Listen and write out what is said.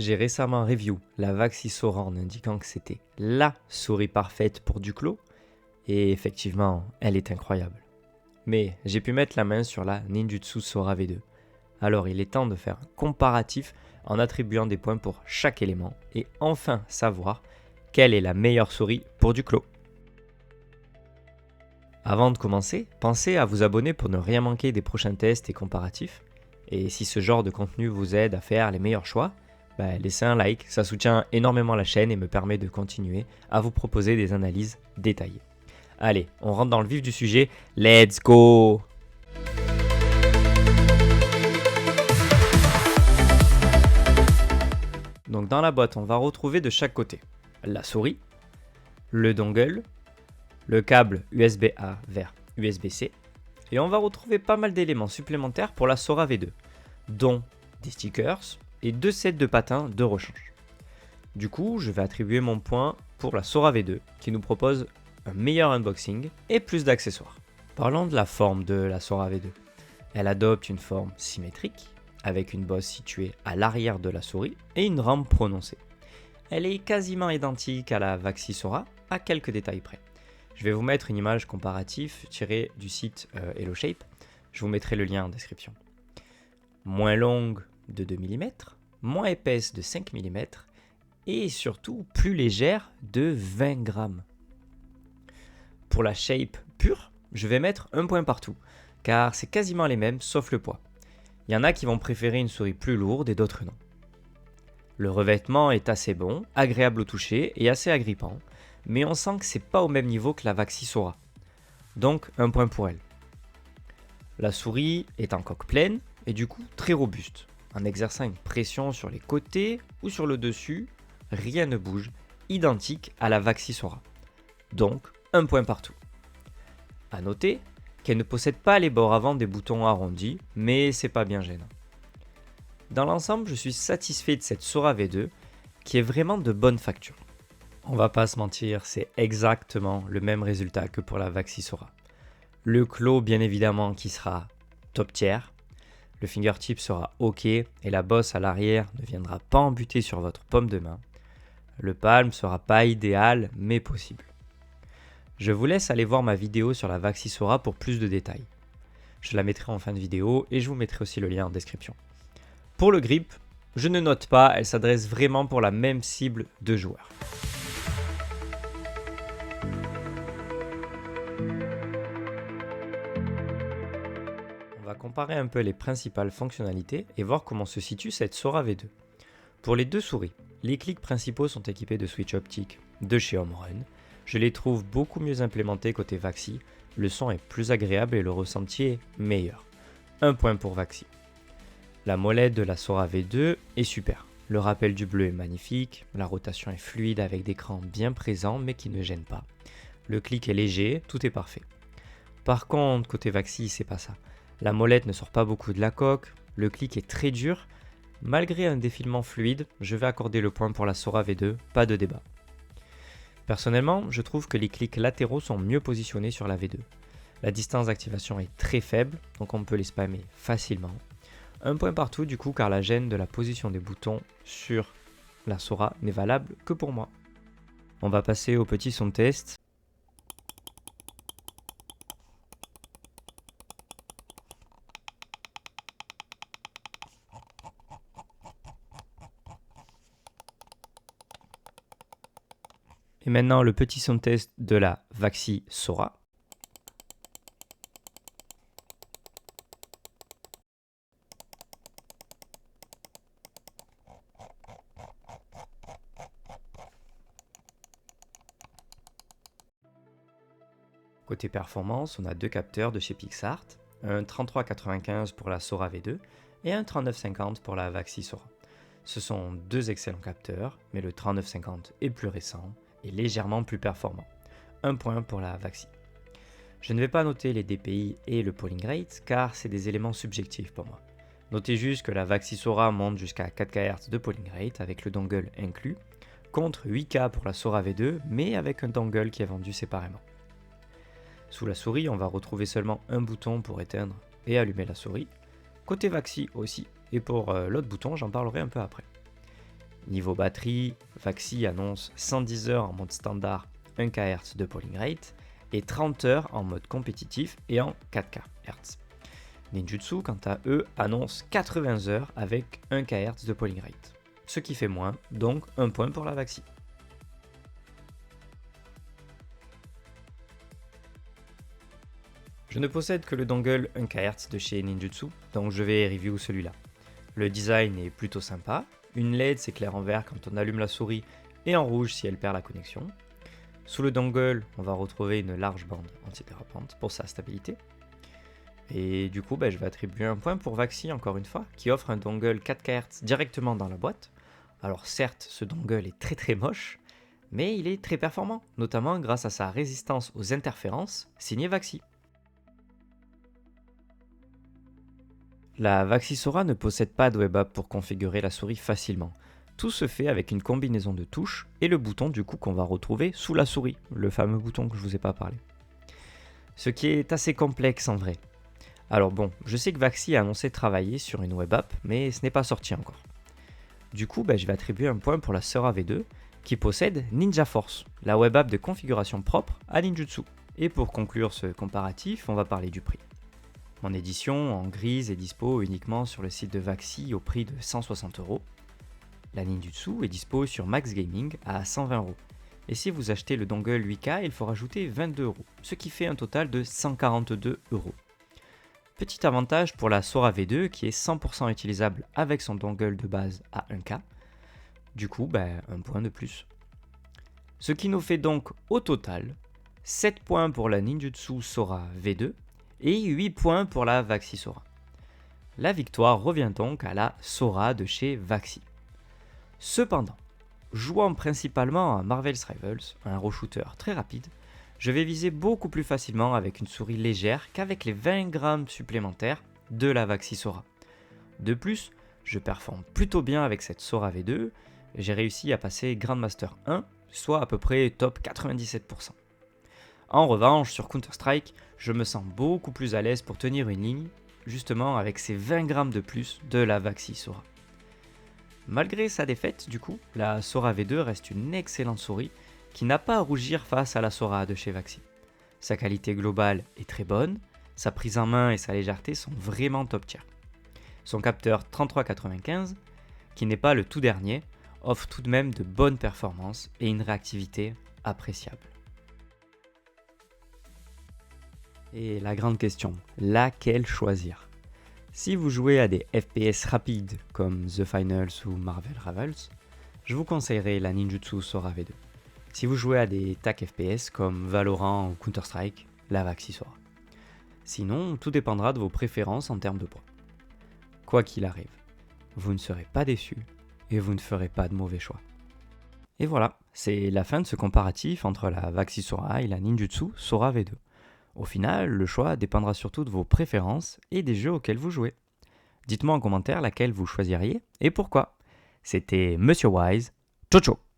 J'ai récemment review la Vaxi Sora en indiquant que c'était LA souris parfaite pour Duclos, et effectivement, elle est incroyable. Mais j'ai pu mettre la main sur la Ninjutsu Sora V2. Alors il est temps de faire un comparatif en attribuant des points pour chaque élément et enfin savoir quelle est la meilleure souris pour Duclos. Avant de commencer, pensez à vous abonner pour ne rien manquer des prochains tests et comparatifs. Et si ce genre de contenu vous aide à faire les meilleurs choix, laissez un like, ça soutient énormément la chaîne et me permet de continuer à vous proposer des analyses détaillées. Allez, on rentre dans le vif du sujet, let's go! Donc dans la boîte, on va retrouver de chaque côté la souris, le dongle, le câble USB-A vers USB-C, et on va retrouver pas mal d'éléments supplémentaires pour la Sora V2, dont des stickers et 2 sets de patins de rechange. Du coup, je vais attribuer mon point pour la Sora V2, qui nous propose un meilleur unboxing et plus d'accessoires. Parlons de la forme de la Sora V2. Elle adopte une forme symétrique, avec une bosse située à l'arrière de la souris et une rampe prononcée. Elle est quasiment identique à la Vaxi Sora, à quelques détails près. Je vais vous mettre une image comparative tirée du site HelloShape. Je vous mettrai le lien en description. Moins longue de 2 mm, moins épaisse de 5 mm et surtout plus légère de 20 grammes. Pour la shape pure, je vais mettre un point partout, car c'est quasiment les mêmes sauf le poids. Il y en a qui vont préférer une souris plus lourde et d'autres non. Le revêtement est assez bon, agréable au toucher et assez agrippant, mais on sent que c'est pas au même niveau que la Vaxi Sora. Donc un point pour elle. La souris est en coque pleine et du coup très robuste. En exerçant une pression sur les côtés ou sur le dessus, rien ne bouge, identique à la Vaxi Sora. Donc un point partout. A noter qu'elle ne possède pas les bords avant des boutons arrondis, mais c'est pas bien gênant. Dans l'ensemble, je suis satisfait de cette Sora V2 qui est vraiment de bonne facture. On va pas se mentir, c'est exactement le même résultat que pour la Vaxi Sora. Le claw bien évidemment qui sera top tier, le fingertip sera ok et la bosse à l'arrière ne viendra pas embuter sur votre paume de main. Le palm sera pas idéal mais possible. Je vous laisse aller voir ma vidéo sur la Vaxi Sora pour plus de détails. Je la mettrai en fin de vidéo et je vous mettrai aussi le lien en description. Pour le grip, je ne note pas, elle s'adresse vraiment pour la même cible de joueurs. On va comparer un peu les principales fonctionnalités et voir comment se situe cette Sora V2. Pour les deux souris, les clics principaux sont équipés de switch optique de chez Home Run. Je les trouve beaucoup mieux implémentés côté Vaxi, le son est plus agréable et le ressenti est meilleur. Un point pour Vaxi. La molette de la Sora V2 est super. Le rappel du bleu est magnifique, la rotation est fluide avec des crans bien présents mais qui ne gênent pas. Le clic est léger, tout est parfait. Par contre, côté Vaxi, c'est pas ça. La molette ne sort pas beaucoup de la coque, le clic est très dur. Malgré un défilement fluide, je vais accorder le point pour la Sora V2, pas de débat. Personnellement, je trouve que les clics latéraux sont mieux positionnés sur la V2. La distance d'activation est très faible, donc on peut les spammer facilement. Un point partout du coup car la gêne de la position des boutons sur la Sora n'est valable que pour moi. On va passer au petit son test. Et maintenant le petit son test de la Vaxi Sora. Côté performance, on a deux capteurs de chez PixArt, un 3395 pour la Sora V2 et un 3950 pour la Vaxi Sora. Ce sont deux excellents capteurs, mais le 3950 est plus récent et légèrement plus performant. Un point pour la Vaxi. Je ne vais pas noter les DPI et le polling rate car c'est des éléments subjectifs pour moi. Notez juste que la Vaxi Sora monte jusqu'à 4 kHz de polling rate avec le dongle inclus, contre 8K pour la Sora V2 mais avec un dongle qui est vendu séparément. Sous la souris, on va retrouver seulement un bouton pour éteindre et allumer la souris. Côté Vaxi aussi, et pour l'autre bouton, j'en parlerai un peu après. Niveau batterie, Vaxi annonce 110 heures en mode standard 1 kHz de polling rate et 30 heures en mode compétitif et en 4 kHz. Ninjutsu, quant à eux, annonce 80 heures avec 1 kHz de polling rate, ce qui fait moins, donc un point pour la Vaxi. Je ne possède que le dongle 1 kHz de chez Ninjutsu, donc je vais review celui-là. Le design est plutôt sympa, une LED s'éclaire en vert quand on allume la souris et en rouge si elle perd la connexion. Sous le dongle, on va retrouver une large bande antidérapante pour sa stabilité. Et du coup, je vais attribuer un point pour Vaxi encore une fois, qui offre un dongle 4 kHz directement dans la boîte. Alors certes, ce dongle est très moche, mais il est très performant, notamment grâce à sa résistance aux interférences, signée Vaxi. La Vaxi Sora ne possède pas de web app pour configurer la souris facilement. Tout se fait avec une combinaison de touches et le bouton du coup qu'on va retrouver sous la souris, le fameux bouton que je vous ai pas parlé. Ce qui est assez complexe en vrai. Alors bon, je sais que Vaxi a annoncé travailler sur une web app, mais ce n'est pas sorti encore. Du coup, je vais attribuer un point pour la Sora V2 qui possède Ninja Force, la web app de configuration propre à Ninjutsu. Et pour conclure ce comparatif, on va parler du prix. Mon édition en grise est dispo uniquement sur le site de Vaxi au prix de 160 €. La Ninjutsu est dispo sur Max Gaming à 120 €. Et si vous achetez le dongle 8K, il faut rajouter 22 €, ce qui fait un total de 142 €. Petit avantage pour la Sora V2 qui est 100% utilisable avec son dongle de base à 1K. Du coup, un point de plus. Ce qui nous fait donc au total 7 points pour la Ninjutsu Sora V2 et 8 points pour la Vaxi Sora. La victoire revient donc à la Sora de chez Vaxi. Cependant, jouant principalement à Marvel's Rivals, un hero shooter très rapide, je vais viser beaucoup plus facilement avec une souris légère qu'avec les 20 grammes supplémentaires de la Vaxi Sora. De plus, je performe plutôt bien avec cette Sora V2, j'ai réussi à passer Grandmaster 1, soit à peu près top 97%. En revanche, sur Counter-Strike, je me sens beaucoup plus à l'aise pour tenir une ligne, justement avec ces 20 grammes de plus de la Vaxi Sora. Malgré sa défaite, du coup, la Sora V2 reste une excellente souris qui n'a pas à rougir face à la Sora de chez Vaxi. Sa qualité globale est très bonne, sa prise en main et sa légèreté sont vraiment top tier. Son capteur 3395, qui n'est pas le tout dernier, offre tout de même de bonnes performances et une réactivité appréciable. Et la grande question, laquelle choisir ? Si vous jouez à des FPS rapides comme The Finals ou Marvel Rivals, je vous conseillerais la Ninjutsu Sora V2. Si vous jouez à des TAC FPS comme Valorant ou Counter-Strike, la Vaxi Sora. Sinon, tout dépendra de vos préférences en termes de poids. Quoi qu'il arrive, vous ne serez pas déçus et vous ne ferez pas de mauvais choix. Et voilà, c'est la fin de ce comparatif entre la Vaxi Sora et la Ninjutsu Sora V2. Au final, le choix dépendra surtout de vos préférences et des jeux auxquels vous jouez. Dites-moi en commentaire laquelle vous choisiriez et pourquoi. C'était Monsieur Wise, ciao ciao.